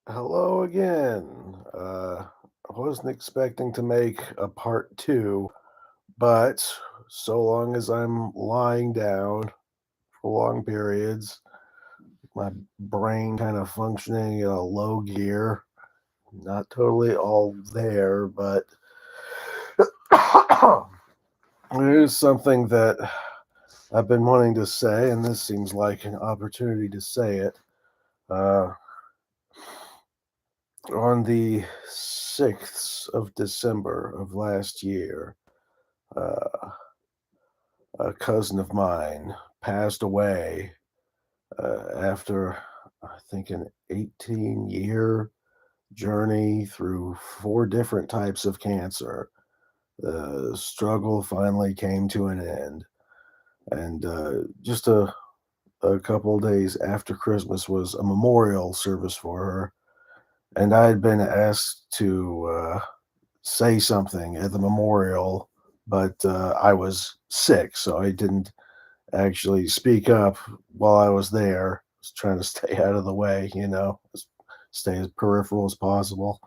Hello again. I wasn't expecting to make a part two, but so long as I'm lying down for long periods, my brain kind of functioning in a low gear, not totally all there, but it is something that I've been wanting to say, and this seems like an opportunity to say it. Uh, on the 6th of December of last year, uh, a cousin of mine passed away after, I think, an 18-year journey through four different types of cancer. The struggle finally came to an end. And just a couple days after Christmas was a memorial service for her. And I had been asked to say something at the memorial, but I was sick, so I didn't actually speak up while I was there. I was trying to stay out of the way, stay as peripheral as possible.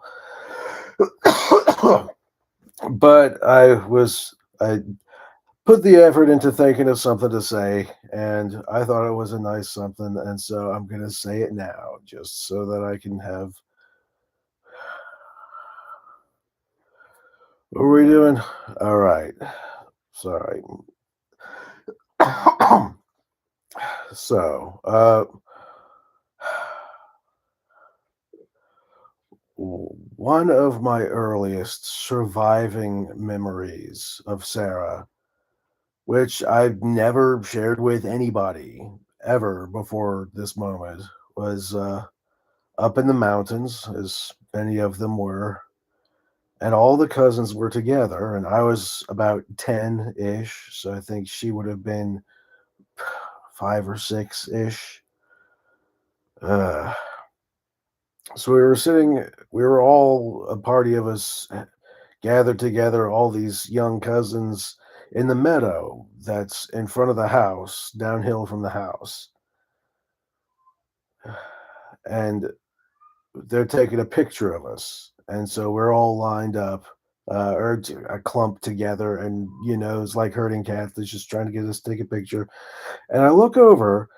But I put the effort into thinking of something to say, and I thought it was a nice something, and so I'm going to say it now, just so that I can have. What are we doing? All right. Sorry. So, one of my earliest surviving memories of Sarah, which I've never shared with anybody ever before this moment, was up in the mountains, as many of them were, and all the cousins were together, and I was about 10 ish, so I think she would have been 5 or 6 ish. Uh, so we were all a party of us gathered together, all these young cousins in the meadow that's in front of the house, downhill from the house. And they're taking a picture of us. And so we're all lined up, a clump together. And, it's like herding cats. They're just trying to get us to take a picture. And I look over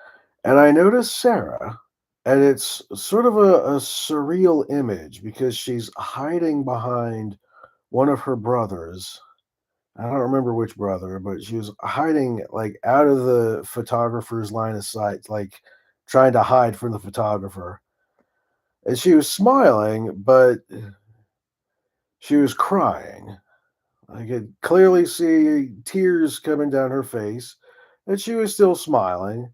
and I notice Sarah. And it's sort of a surreal image because she's hiding behind one of her brothers. I don't remember which brother, but she was hiding like out of the photographer's line of sight, like trying to hide from the photographer. And she was smiling, but she was crying. I could clearly see tears coming down her face, and she was still smiling.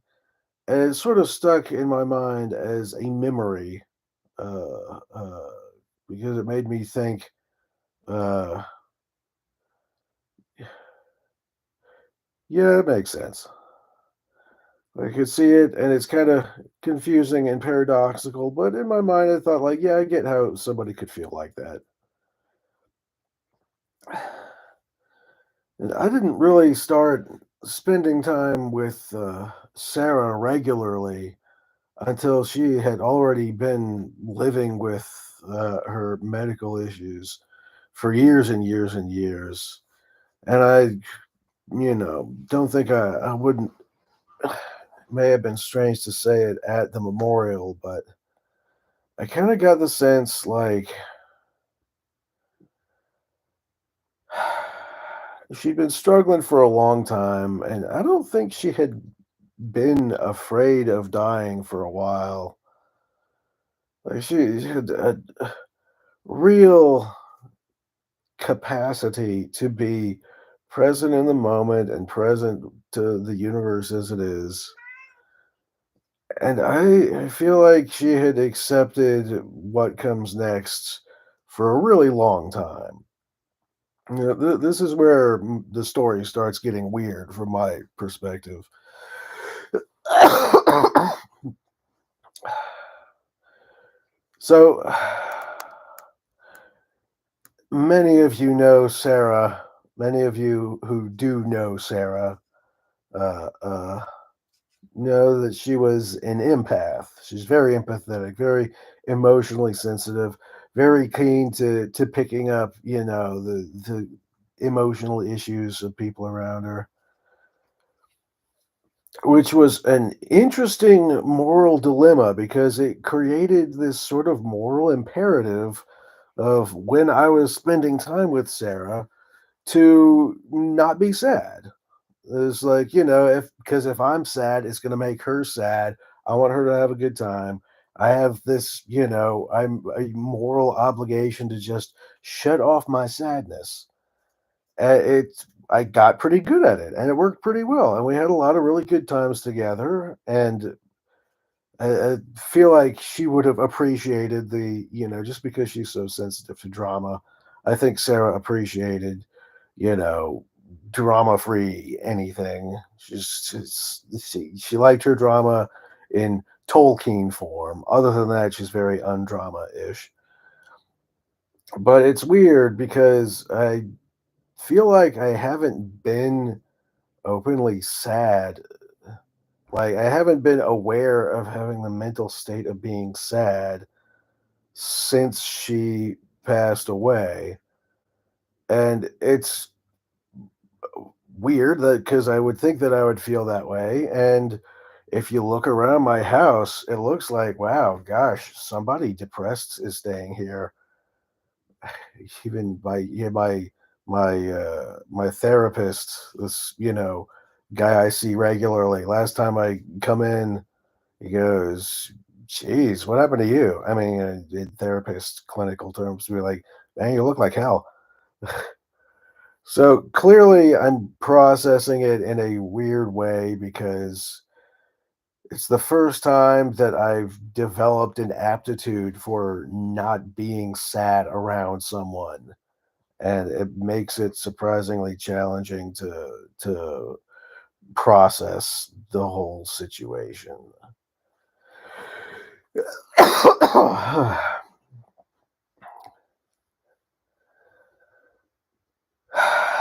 And it sort of stuck in my mind as a memory uh, uh, because it made me think, uh, yeah, it makes sense. I could see it, and it's kind of confusing and paradoxical, but in my mind, I thought, like, yeah, I get how somebody could feel like that. And I didn't really start spending time with Sarah regularly until she had already been living with her medical issues for years and years and years. And don't think I wouldn't. May have been strange to say it at the memorial, but I kind of got the sense like she'd been struggling for a long time, and I don't think she had been afraid of dying for a while. Like she had a real capacity to be present in the moment and present to the universe as it is. And I feel like she had accepted what comes next for a really long time. This is where the story starts getting weird from my perspective. So, many of you know Sarah. Many of you who do know Sarah uh, uh, know that she was an empath. She's very empathetic, very emotionally sensitive, very keen to picking up, the emotional issues of people around her, which was an interesting moral dilemma because it created this sort of moral imperative of when I was spending time with Sarah to not be sad. It's like, if because if I'm sad, it's gonna make her sad. I want her to have a good time. I have this, I'm a moral obligation to just shut off my sadness. I got pretty good at it, and it worked pretty well, and we had a lot of really good times together, and I feel like she would have appreciated just because she's so sensitive to drama. I think Sarah appreciated, you know, drama-free anything. She liked her drama in Tolkien form. Other than that, she's very undrama-ish. But it's weird because I feel like I haven't been openly sad. Like, I haven't been aware of having the mental state of being sad since she passed away. And it's weird that because I would think that I would feel that way. And if you look around my house, it looks like, wow, gosh, somebody depressed is staying here. Even my therapist, this guy I see regularly. Last time I come in, he goes, "Geez, what happened to you?" I mean, in therapist clinical terms, we're like, "Man, you look like hell." So clearly, I'm processing it in a weird way because it's the first time that I've developed an aptitude for not being sad around someone, and it makes it surprisingly challenging to process the whole situation.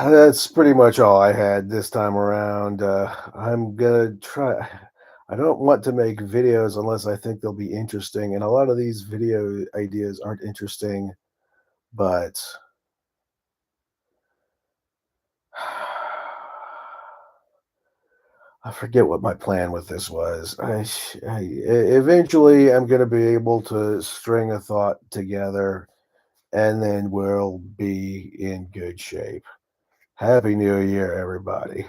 That's pretty much all I had this time around. I'm gonna try. I don't want to make videos unless I think they'll be interesting, and a lot of these video ideas aren't interesting. But I forget what my plan with this was. Eventually, I'm gonna be able to string a thought together, and then we'll be in good shape. Happy New Year, everybody.